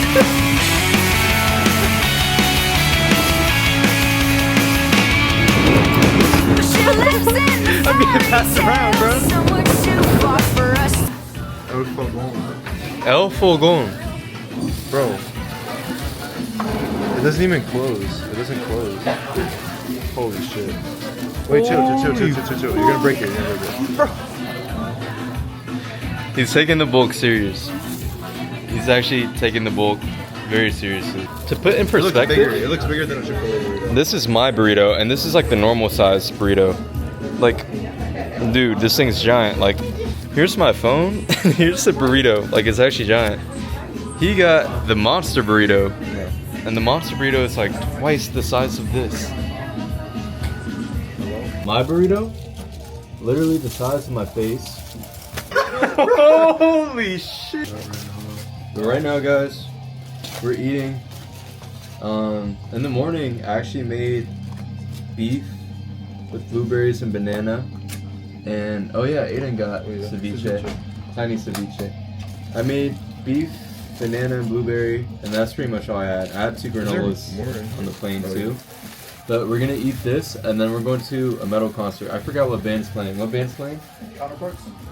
I'm getting passed around, bro. El Fogon. Bro. It doesn't even close. It doesn't close. Holy shit. Wait, chill. You're gonna break it. Bro. He's taking the bulk serious. He's actually taking the bulk very seriously. To put in perspective, it looks bigger than a Chipotle burrito. this is my burrito, and this is like the normal size burrito. Like, dude, this thing's giant. Like, here's my phone, and here's the burrito. Like, it's actually giant. He got the monster burrito, and the monster burrito is like twice the size of this. My burrito, literally the size of my face. Holy shit! But right now, guys, we're eating. In the morning, I actually made beef with blueberries and banana. And oh yeah, Aiden got ceviche, tiny ceviche. I made beef, banana, and blueberry, and that's pretty much all I had. I had 2 granolas on the plane too. But we're gonna eat this, and then we're going to a metal concert. I forgot what band's playing. What band's playing?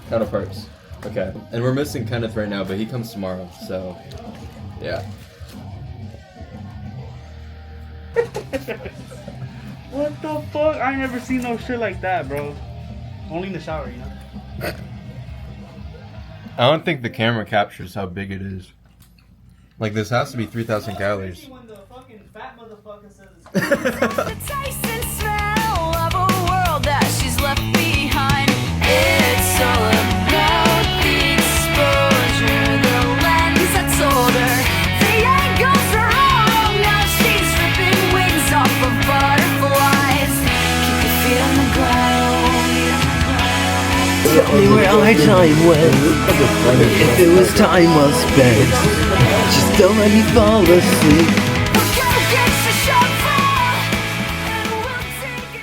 Counterparts. Okay. And we're missing Kenneth right now, but he comes tomorrow, so yeah. What the fuck? I ain't never seen no shit like that, bro. Only in the shower, you know? I don't think the camera captures how big it is. Like, this has to be 3,000 calories. When the fucking fat motherfucker says it's The taste and smell of a world that she's left behind. It's all about the exposure, the lens that told her the angles are wrong. Now she's ripping wings off of butterflies. Keep your feet on the ground. Tell me where our time went. If it was time well spent, just don't let me fall asleep. We'll go get your chauffeur, and we'll take it.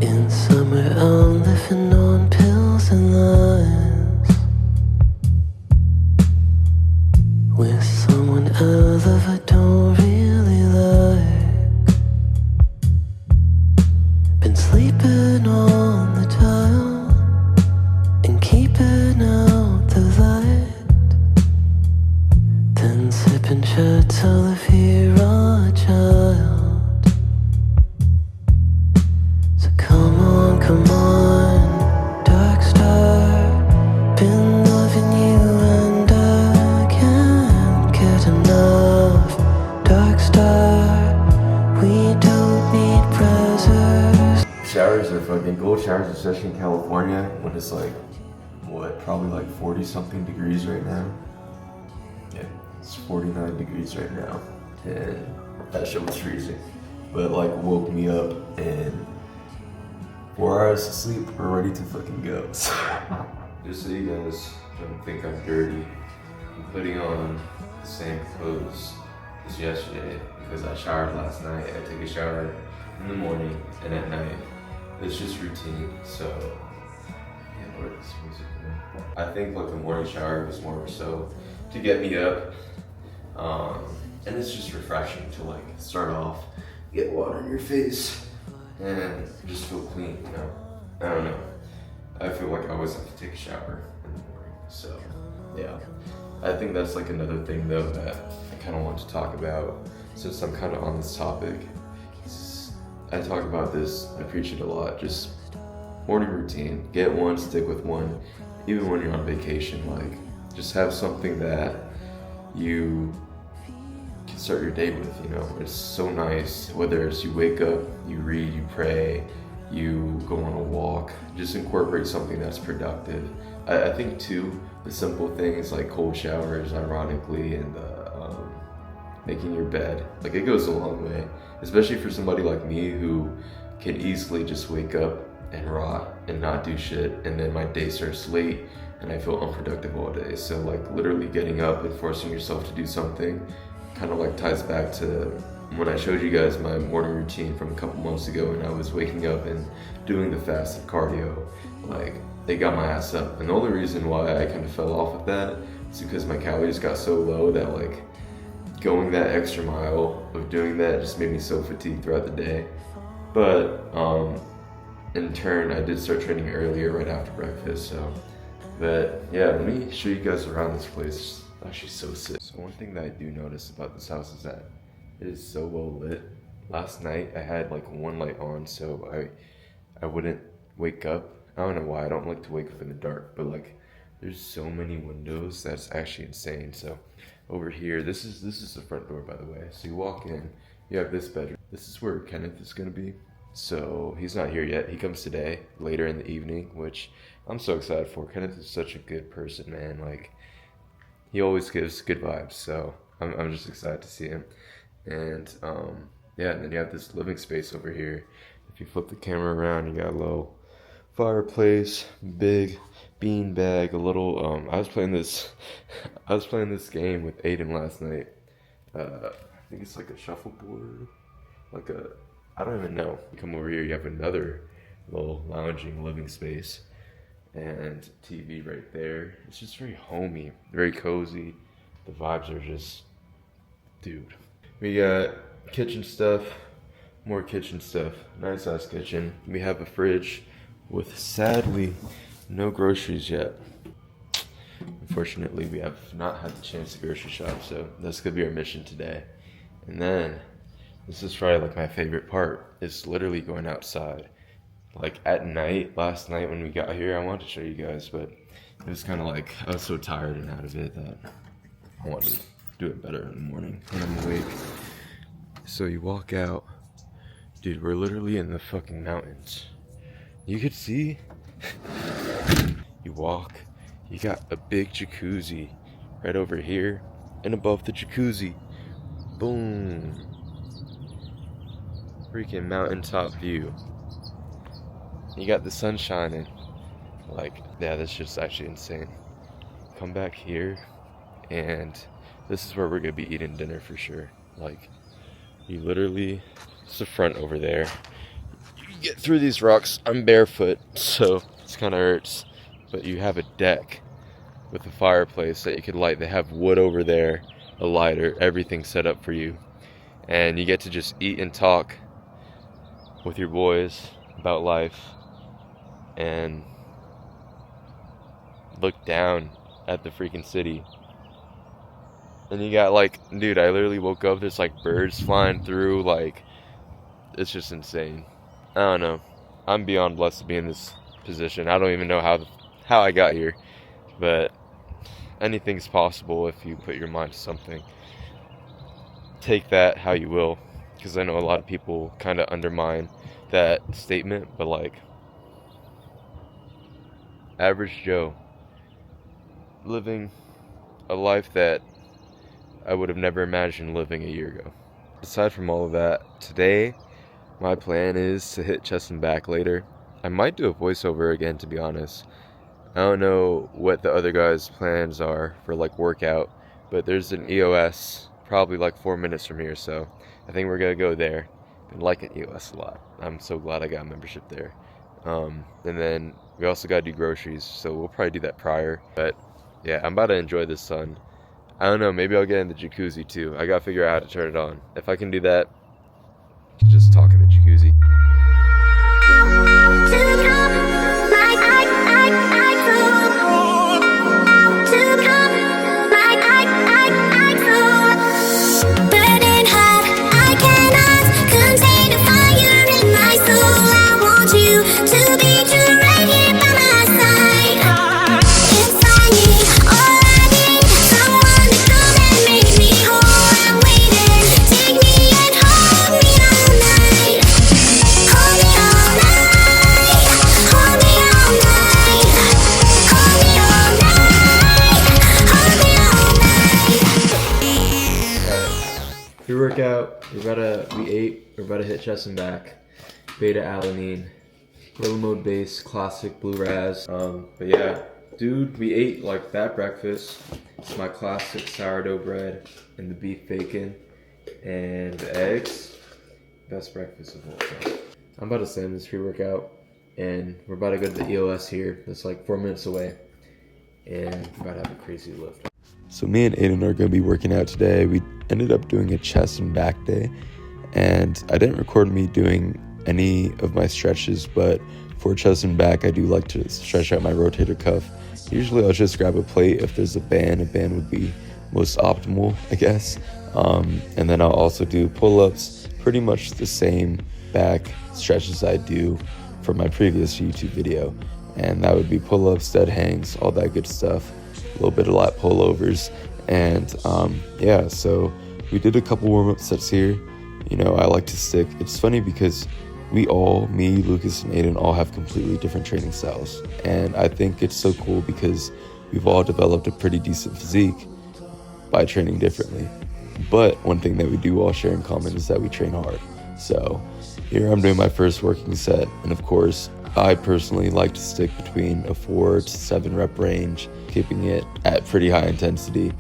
In summer I'm living on pills and limes with someone I love I don't really like. Been sleeping on the tile and keeping out the light, then sipping shots all if you're a child. So come on, dark star. Been loving you and I can't get enough. Dark star, we don't need pressures. Showers are fucking gold showers, especially in California when it's like, what, probably like 40 something degrees right now. Yeah, it's 49 degrees right now, and that shit was freezing. But like woke me up, and 4 hours of sleep, we're ready to fucking go. Just so you guys don't think I'm dirty, I'm putting on the same clothes as yesterday because I showered last night. I take a shower in the morning and at night. It's just routine, so yeah, where is this music going? I think like the morning shower was more so to get me up, and it's just refreshing to like start off, get water in your face, and just feel clean, you know? I don't know. I feel like I always have to take a shower in the morning, so yeah. I think that's like another thing though that I kind of want to talk about since I'm kind of on this topic. I talk about this, I preach it a lot, just morning routine. Get one, stick with one, even when you're on vacation. Like, just have something that you can start your day with, you know? It's so nice, whether it's you wake up, you read, you pray, you go on a walk, just incorporate something that's productive. I think too, the simple things like cold showers, ironically, and making your bed, like it goes a long way, especially for somebody like me who can easily just wake up and rot and not do shit, and then my day starts late and I feel unproductive all day. So like literally getting up and forcing yourself to do something kind of like ties back to when I showed you guys my morning routine from a couple months ago, and I was waking up and doing the fasted cardio. Like, they got my ass up. And the only reason why I kind of fell off with that is because my calories got so low that like going that extra mile of doing that just made me so fatigued throughout the day. But in turn, I did start training earlier right after breakfast. But yeah, let me show you guys around this place. It's actually so sick. So one thing that I do notice about this house is that it is so well lit. Last night I had like one light on so I wouldn't wake up. I don't know why, I don't like to wake up in the dark, but like there's so many windows that's actually insane. So over here, this is the front door, by the way. So you walk in, you have this bedroom. This is where Kenneth is gonna be. So he's not here yet. He comes today, later in the evening, which I'm so excited for. Kenneth is such a good person, man. Like, he always gives good vibes, so I'm just excited to see him. And yeah, and then you have this living space over here. If you flip the camera around, you got a little fireplace, big bean bag, a little I was playing this game with Aiden last night. I think it's like a shuffleboard, like a, I don't even know. You come over here, you have another little lounging living space and TV right there. It's just very homey, very cozy. The vibes are just, dude. We got kitchen stuff, more kitchen stuff, nice ass kitchen. We have a fridge with sadly no groceries yet. Unfortunately, we have not had the chance to grocery shop, so that's gonna be our mission today. And then, this is probably like my favorite part, is literally going outside. Like at night, last night when we got here, I wanted to show you guys, but it was kind of like, I was so tired and out of it that I wanted to do it better in the morning when I'm awake. So you walk out, dude, we're literally in the fucking mountains. You could see, you walk, you got a big jacuzzi right over here, and above the jacuzzi, boom, freaking mountaintop view. You got the sun shining. Like, yeah, that's just actually insane. Come back here, and this is where we're gonna be eating dinner for sure. Like, you literally, it's the front over there. You get through these rocks. I'm barefoot, so it's kind of hurts. But you have a deck with a fireplace that you could light. They have wood over there, a lighter, everything set up for you. And you get to just eat and talk with your boys about life and look down at the freaking city. And you got like, dude, I literally woke up, there's like birds flying through, like, it's just insane. I don't know. I'm beyond blessed to be in this position. I don't even know how I got here, but anything's possible if you put your mind to something. Take that how you will, because I know a lot of people kind of undermine that statement, but like, average Joe living a life that I would have never imagined living a year ago. Aside from all of that, today my plan is to hit chest and back later. I might do a voiceover again, to be honest. I don't know what the other guys' plans are for like workout, but there's an EOS probably like 4 minutes from here, so I think we're gonna go there. I like an EOS a lot. I'm so glad I got a membership there. And then we also gotta do groceries, so we'll probably do that prior. But yeah, I'm about to enjoy this sun. I don't know, maybe I'll get in the jacuzzi too. I gotta figure out how to turn it on. If I can do that, just talk in the jacuzzi. Pre-workout, we ate, we're about to hit chest and back. Beta alanine, gorilla mode base, classic blue raz. But yeah, Dude, we ate like that breakfast. It's my classic sourdough bread and the beef bacon and the eggs. Best breakfast of all time. I'm about to send this pre-workout and we're about to go to the EOS here. It's like 4 minutes away and we're about to have a crazy lift. So me and Aiden are going to be working out today. We ended up doing a chest and back day and I didn't record me doing any of my stretches, but for chest and back, I do like to stretch out my rotator cuff. Usually I'll just grab a plate. If there's a band would be most optimal, I guess. And then I'll also do pull-ups, pretty much the same back stretches I do for my previous YouTube video. And that would be pull-ups, dead hangs, all that good stuff. A little bit of lat pullovers. And yeah, so we did a couple warm-up sets here. You know, I like to stick. It's funny because we all, me, Lucas, and Aiden, all have completely different training styles. And I think it's so cool because we've all developed a pretty decent physique by training differently. But one thing that we do all share in common is that we train hard. So here I'm doing my first working set. And of course, I personally like to stick between a 4 to 7 rep range, keeping it at pretty high intensity.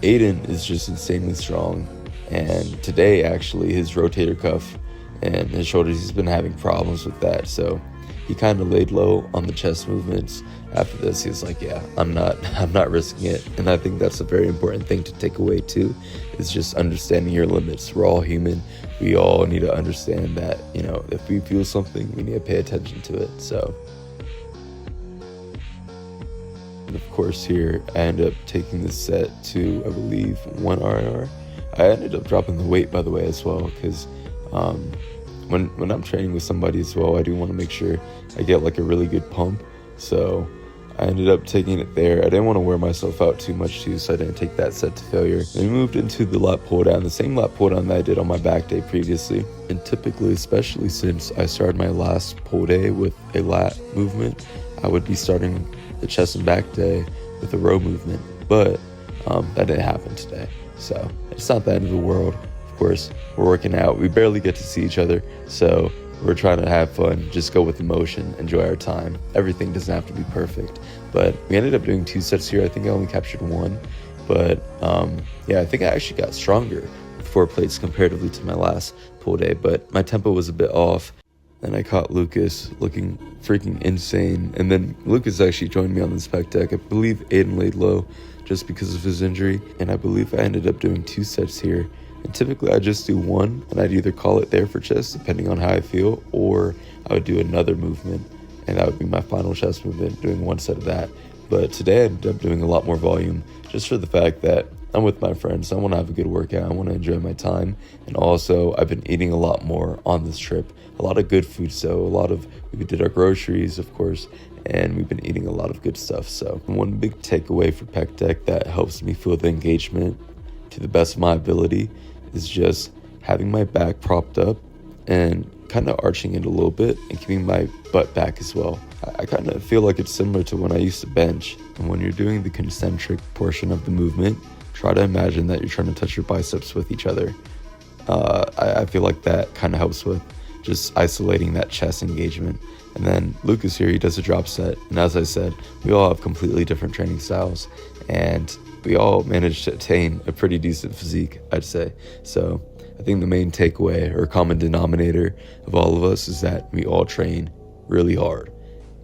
Aiden is just insanely strong. And today, actually, his rotator cuff and his shoulders, he's been having problems with that, so he kind of laid low on the chest movements. After this, he was like, yeah, I'm not risking it. And I think that's a very important thing to take away too, is just understanding your limits. We're all human. We all need to understand that, you know, if we feel something, we need to pay attention to it. So, and of course here I ended up taking this set to, I believe, 1 RR. I ended up dropping the weight, by the way, as well, because when I'm training with somebody as well, I do want to make sure I get like a really good pump. So I ended up taking it there. I didn't want to wear myself out too much too, so I didn't take that set to failure. And we moved into the lat pull down, the same lat pull down that I did on my back day previously. And typically, especially since I started my last pull day with a lat movement, I would be starting the chest and back day with a row movement. But that didn't happen today. So it's not the end of the world. Of course, we're working out. We barely get to see each other, so we're trying to have fun, just go with emotion, enjoy our time. Everything doesn't have to be perfect. But we ended up doing 2 sets here. I think I only captured 1. But yeah, I think I actually got stronger with 4 plates comparatively to my last pull day. But my tempo was a bit off. And I caught Lucas looking freaking insane. And then Lucas actually joined me on this pec deck. I believe Aiden laid low just because of his injury. And I believe I ended up doing 2 sets here. And typically I just do 1, and I'd either call it there for chest depending on how I feel, or I would do another movement, and that would be my final chest movement, doing 1 set of that. But today I ended up doing a lot more volume, just for the fact that I'm with my friends. I want to have a good workout. I want to enjoy my time. And also I've been eating a lot more on this trip. A lot of good food. So we did our groceries, of course, and we've been eating a lot of good stuff. So one big takeaway for pec deck that helps me feel the engagement to the best of my ability is just having my back propped up and kind of arching it a little bit and keeping my butt back as well. I kind of feel like it's similar to when I used to bench. And when you're doing the concentric portion of the movement, try to imagine that you're trying to touch your biceps with each other. I feel like that kind of helps with just isolating that chest engagement. And then Lucas here, he does a drop set. And as I said, we all have completely different training styles. And we all managed to attain a pretty decent physique, I'd say. So I think the main takeaway or common denominator of all of us is that we all train really hard.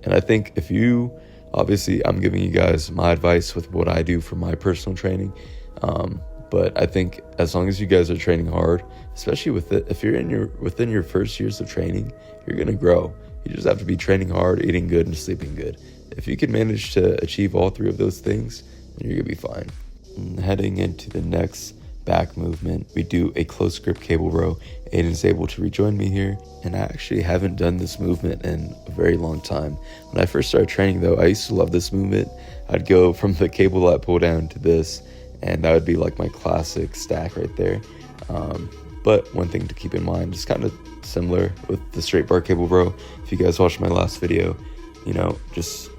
And I think if you, obviously I'm giving you guys my advice with what I do for my personal training. But I think as long as you guys are training hard, especially if you're within your first years of training, you're going to grow. You just have to be training hard, eating good, and sleeping good. If you can manage to achieve all 3 of those things, then you're going to be fine. And heading into the next back movement, we do a close grip cable row. Aiden's able to rejoin me here, and I actually haven't done this movement in a very long time. When I first started training though, I used to love this movement. I'd go from the cable lat pull down to this, and that would be like my classic stack right there. But one thing to keep in mind, is kind of similar with the straight bar cable row. If you guys watched my last video, you know, just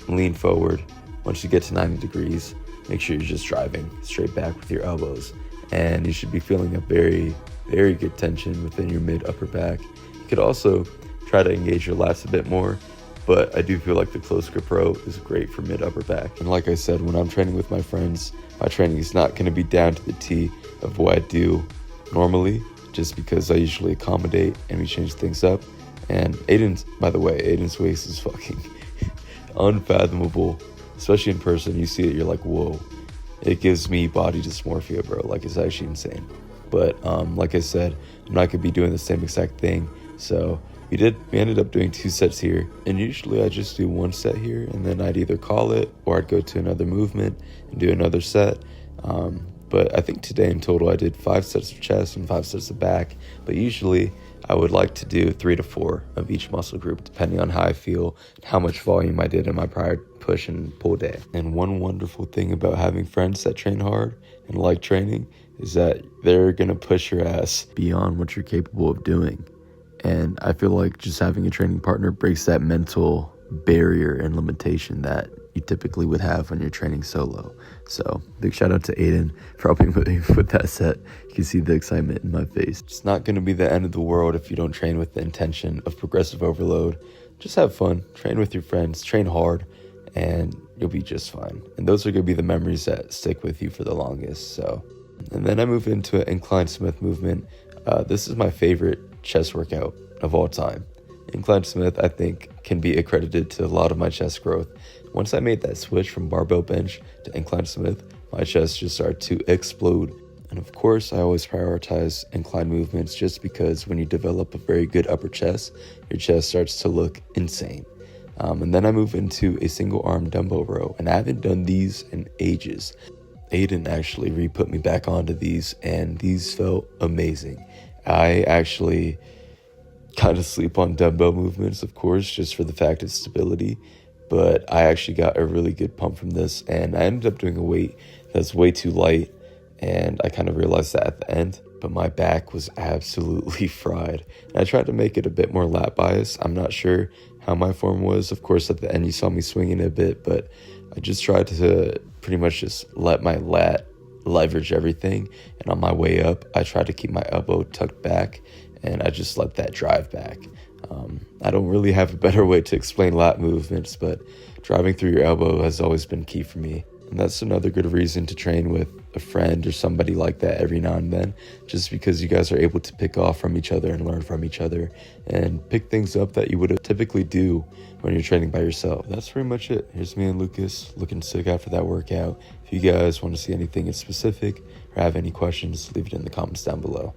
lean forward. Once you get to 90 degrees, make sure you're just driving straight back with your elbows. And you should be feeling a very, very good tension within your mid upper back. You could also try to engage your lats a bit more. but I do feel like the Close Grip Pro is great for mid upper back. And like I said, when I'm training with my friends, my training is not going to be down to the T of what I do normally, just because I usually accommodate and we change things up. And by the way, Aiden's waist is fucking unfathomable, especially in person. You see it, you're like, whoa. It gives me body dysmorphia, bro. Like, it's actually insane. But like I said, I'm not gonna be doing the same exact thing. So we ended up doing 2 sets here, and usually I just do 1 set here, and then I'd either call it or I'd go to another movement and do another set. But I think today in total I did 5 sets of chest and 5 sets of back. But usually I would like to do 3 to 4 of each muscle group, depending on how I feel and how much volume I did in my prior push and pull day. And one wonderful thing about having friends that train hard and like training is that they're gonna push your ass beyond what you're capable of doing. And I feel like just having a training partner breaks that mental barrier and limitation that you typically would have when you're training solo. So big shout out to Aiden for helping me with that set. You can see the excitement in my face. It's not going to be the end of the world if you don't train with the intention of progressive overload. Just have fun, train with your friends, train hard, and you'll be just fine. And those are going to be the memories that stick with you for the longest. So, and then I move into an incline Smith movement. This is my favorite chest workout of all time. Incline Smith, I think, can be accredited to a lot of my chest growth. Once I made that switch from barbell bench to incline Smith, my chest just started to explode. And of course, I always prioritize incline movements just because when you develop a very good upper chest, your chest starts to look insane. And then I move into a single arm dumbbell row, and I haven't done these in ages. Aiden actually re-put me back onto these, and these felt amazing. I actually kind of sleep on dumbbell movements, of course, just for the fact of stability, but I actually got a really good pump from this, and I ended up doing a weight that's way too light, and I kind of realized that at the end, but my back was absolutely fried. And I tried to make it a bit more lat bias. I'm not sure how my form was. Of course, at the end you saw me swinging a bit, but I just tried to pretty much just let my lat leverage everything, and on my way up I tried to keep my elbow tucked back, and I just let that drive back. I don't really have a better way to explain lat movements, but driving through your elbow has always been key for me. And that's another good reason to train with a friend or somebody like that every now and then, just because you guys are able to pick off from each other and learn from each other and pick things up that you would typically do when you're training by yourself. That's pretty much it. Here's me and Lucas looking sick after that workout. If you guys want to see anything in specific or have any questions, leave it in the comments down below.